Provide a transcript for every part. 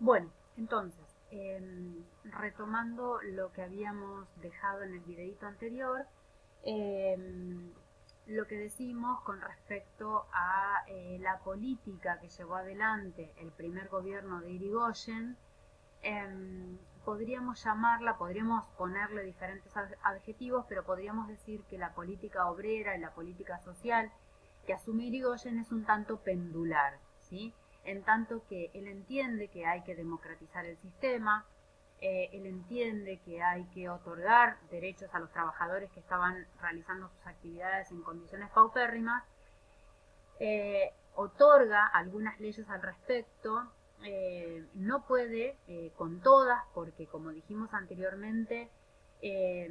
Bueno, entonces, retomando lo que habíamos dejado en el videito anterior, em, lo que decimos con respecto a la política que llevó adelante el primer gobierno de Irigoyen, podríamos llamarla, podríamos ponerle diferentes adjetivos, pero podríamos decir que la política obrera y la política social que asume Irigoyen es un tanto pendular, ¿sí? En tanto que él entiende que hay que democratizar el sistema, él entiende que hay que otorgar derechos a los trabajadores que estaban realizando sus actividades en condiciones paupérrimas, otorga algunas leyes al respecto, no puede con todas, porque como dijimos anteriormente, eh,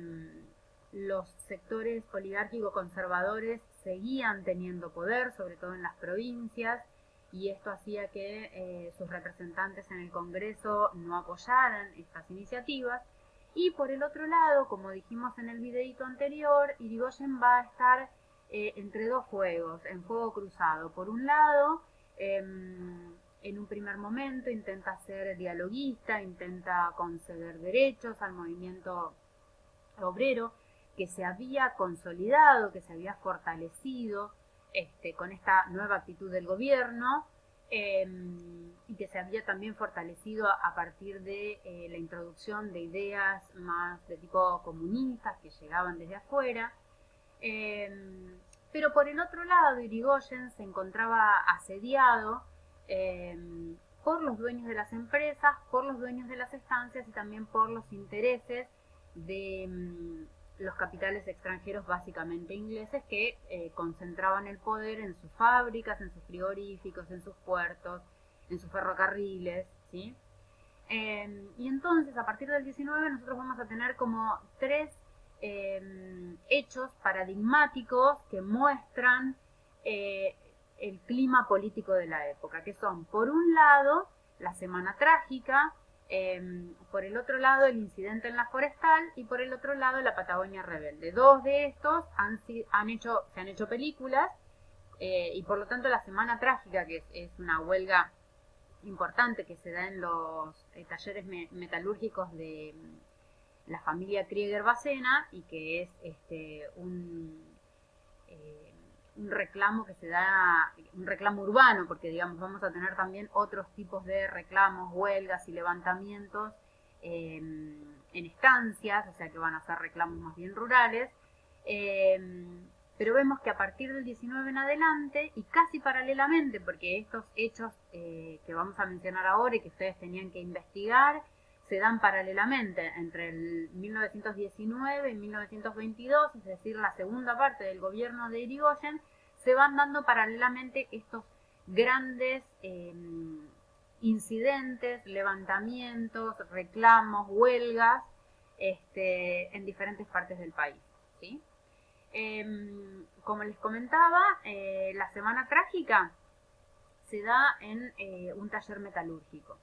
los sectores oligárquicos conservadores seguían teniendo poder, sobre todo en las provincias, y esto hacía que sus representantes en el Congreso no apoyaran estas iniciativas. Y por el otro lado, como dijimos en el videito anterior, Irigoyen va a estar entre dos juegos, en fuego cruzado. Por un lado, en un primer momento intenta ser dialoguista, intenta conceder derechos al movimiento obrero que se había consolidado, que se había fortalecido con esta nueva actitud del gobierno, y que se había también fortalecido a partir de la introducción de ideas más de tipo comunistas que llegaban desde afuera. Pero por el otro lado, Irigoyen se encontraba asediado eh, por los dueños de las empresas, por los dueños de las estancias y también por los intereses de los capitales extranjeros, básicamente ingleses, que concentraban el poder en sus fábricas, en sus frigoríficos, en sus puertos, en sus ferrocarriles, ¿sí? Y entonces, a partir del 19, nosotros vamos a tener como tres hechos paradigmáticos que muestran eh, el clima político de la época, que son, por un lado, la Semana Trágica, por el otro lado, el incidente en la Forestal y por el otro lado, la Patagonia Rebelde. Dos de estos se han hecho películas, y por lo tanto la Semana Trágica, que es una huelga importante que se da en los talleres metalúrgicos de la familia Krieger-Bacena, y que es un reclamo que se da, un reclamo urbano, porque digamos vamos a tener también otros tipos de reclamos, huelgas y levantamientos en estancias, o sea que van a ser reclamos más bien rurales. Pero vemos que a partir del 19 en adelante, y casi paralelamente, porque estos hechos que vamos a mencionar ahora y que ustedes tenían que investigar, se dan paralelamente entre el 1919 y 1922, es decir, la segunda parte del gobierno de Irigoyen, se van dando paralelamente estos grandes incidentes, levantamientos, reclamos, huelgas, en diferentes partes del país, ¿sí? Como les comentaba, la Semana Trágica se da en un taller metalúrgico.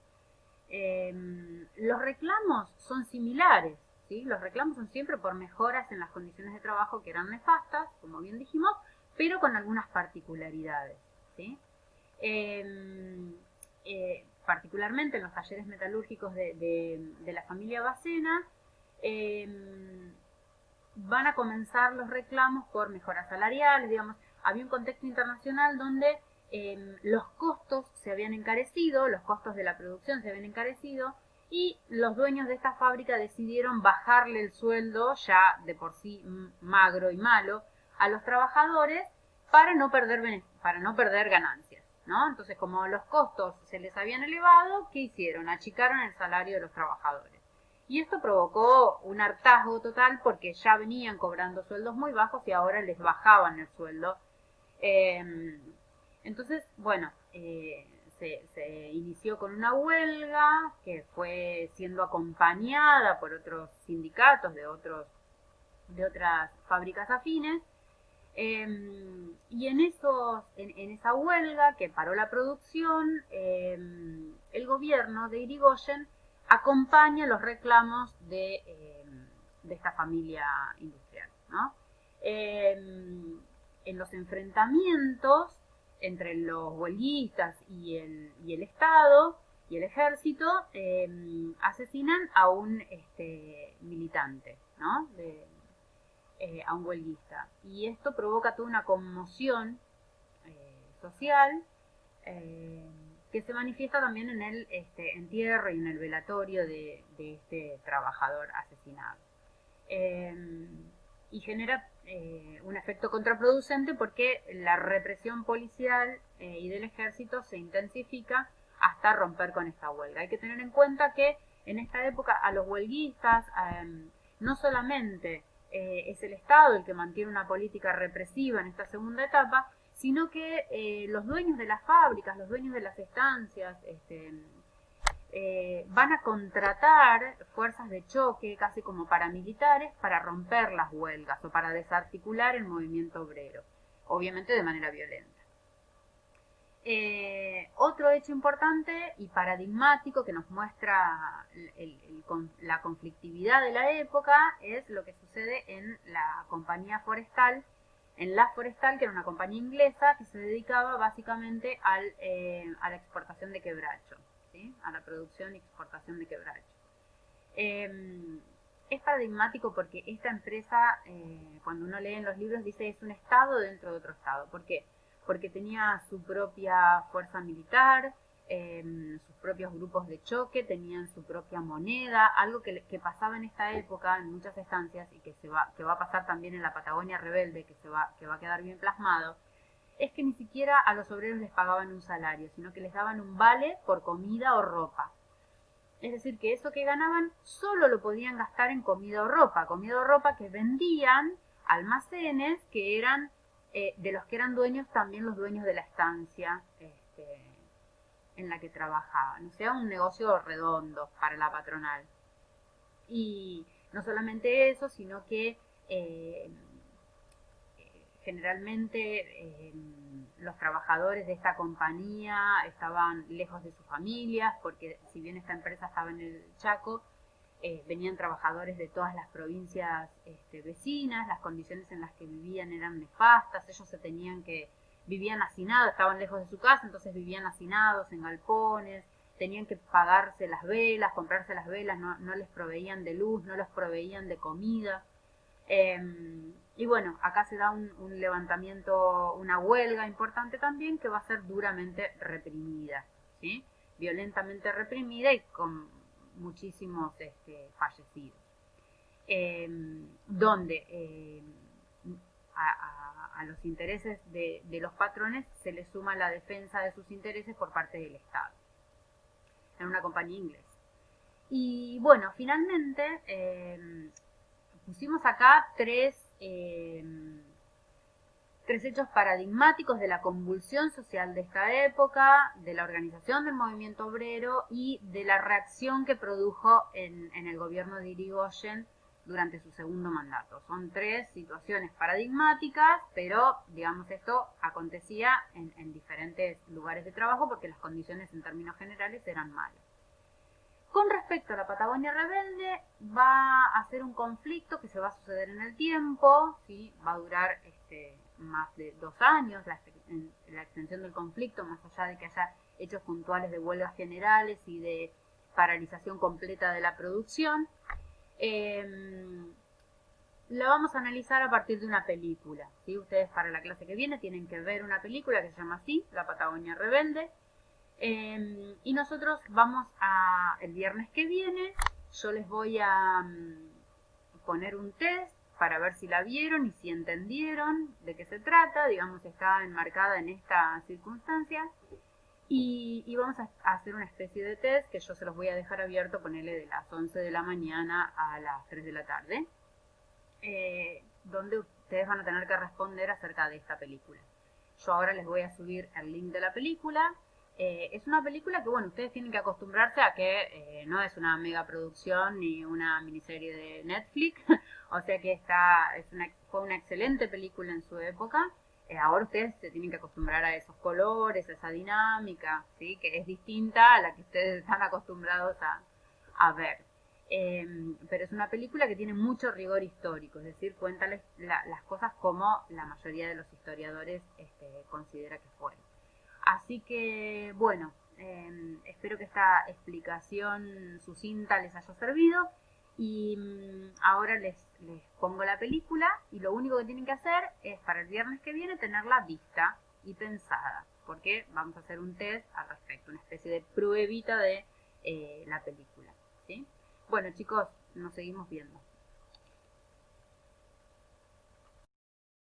Los reclamos son similares, ¿sí? Los reclamos son siempre por mejoras en las condiciones de trabajo que eran nefastas, como bien dijimos, pero con algunas particularidades, ¿sí? Particularmente en los talleres metalúrgicos de la familia Bacena, van a comenzar los reclamos por mejoras salariales, digamos, había un contexto internacional donde los costos se habían encarecido, los costos de la producción se habían encarecido, y los dueños de esta fábrica decidieron bajarle el sueldo, ya de por sí magro y malo, a los trabajadores para no perder ganancias, ¿no? Entonces, como los costos se les habían elevado, ¿qué hicieron? Achicaron el salario de los trabajadores. Y esto provocó un hartazgo total porque ya venían cobrando sueldos muy bajos y ahora les bajaban el sueldo. Eh, entonces, bueno, se inició con una huelga que fue siendo acompañada por otros sindicatos de otras fábricas afines. Y en esa huelga que paró la producción, el gobierno de Irigoyen acompaña los reclamos de esta familia industrial, ¿no? En los enfrentamientos entre los huelguistas y el Estado, y el ejército asesinan a un militante, ¿no? A un huelguista. Y esto provoca toda una conmoción social que se manifiesta también en el entierro y en el velatorio de este trabajador asesinado. Y genera un efecto contraproducente porque la represión policial y del ejército se intensifica hasta romper con esta huelga. Hay que tener en cuenta que en esta época a los huelguistas no solamente es el Estado el que mantiene una política represiva en esta segunda etapa, sino que los dueños de las fábricas, los dueños de las estancias, van a contratar fuerzas de choque, casi como paramilitares, para romper las huelgas o para desarticular el movimiento obrero, obviamente de manera violenta. Otro hecho importante y paradigmático que nos muestra la conflictividad de la época es lo que sucede en la compañía forestal, en La Forestal, que era una compañía inglesa que se dedicaba básicamente a la exportación de quebracho, ¿sí? A la producción y exportación de quebracho. Es paradigmático porque esta empresa, cuando uno lee en los libros, dice es un estado dentro de otro estado. ¿Por qué? Porque tenía su propia fuerza militar, sus propios grupos de choque, tenían su propia moneda, algo que pasaba en esta época en muchas estancias y que va a pasar también en la Patagonia Rebelde, que va a quedar bien plasmado, es que ni siquiera a los obreros les pagaban un salario, sino que les daban un vale por comida o ropa. Es decir, que eso que ganaban solo lo podían gastar en comida o ropa que vendían a almacenes que eran de los que eran dueños también los dueños de la estancia en la que trabajaban. O sea, un negocio redondo para la patronal. Y no solamente eso, sino que generalmente los trabajadores de esta compañía estaban lejos de sus familias, porque si bien esta empresa estaba en el Chaco, venían trabajadores de todas las provincias vecinas, las condiciones en las que vivían eran nefastas, ellos vivían hacinados, estaban lejos de su casa, entonces vivían hacinados en galpones, tenían que pagarse las velas, comprarse las velas, no les proveían de luz, no les proveían de comida. Y bueno, acá se da un levantamiento, una huelga importante también que va a ser duramente reprimida, ¿sí? Violentamente reprimida y con muchísimos fallecidos. Donde a los intereses de los patrones se le suma la defensa de sus intereses por parte del Estado, en una compañía inglesa. Y bueno, finalmente pusimos acá tres hechos paradigmáticos de la convulsión social de esta época, de la organización del movimiento obrero y de la reacción que produjo en el gobierno de Irigoyen durante su segundo mandato. Son tres situaciones paradigmáticas, pero digamos esto acontecía en diferentes lugares de trabajo porque las condiciones en términos generales eran malas. Con respecto a la Patagonia Rebelde, va a ser un conflicto que se va a suceder en el tiempo, ¿sí? Va a durar más de 2 años la extensión del conflicto, más allá de que haya hechos puntuales de huelgas generales y de paralización completa de la producción. La vamos a analizar a partir de una película, ¿sí? Ustedes para la clase que viene tienen que ver una película que se llama así, La Patagonia Rebelde. Y nosotros el viernes que viene, yo les voy a poner un test para ver si la vieron y si entendieron de qué se trata, digamos, está enmarcada en esta circunstancia. Y vamos a hacer una especie de test que yo se los voy a dejar abierto, ponerle de las 11 de la mañana a las 3 de la tarde, donde ustedes van a tener que responder acerca de esta película. Yo ahora les voy a subir el link de la película. Es una película que, bueno, ustedes tienen que acostumbrarse a que no es una mega producción ni una miniserie de Netflix, o sea que fue una excelente película en su época. Ahora ustedes se tienen que acostumbrar a esos colores, a esa dinámica, ¿sí? Que es distinta a la que ustedes están acostumbrados a ver. Pero es una película que tiene mucho rigor histórico, es decir, cuenta las cosas como la mayoría de los historiadores considera que fueron. Así que, bueno, Espero que esta explicación sucinta les haya servido. Y ahora les pongo la película y lo único que tienen que hacer es para el viernes que viene tenerla vista y pensada, porque vamos a hacer un test al respecto, una especie de pruebita de la película, ¿sí? Bueno chicos, nos seguimos viendo.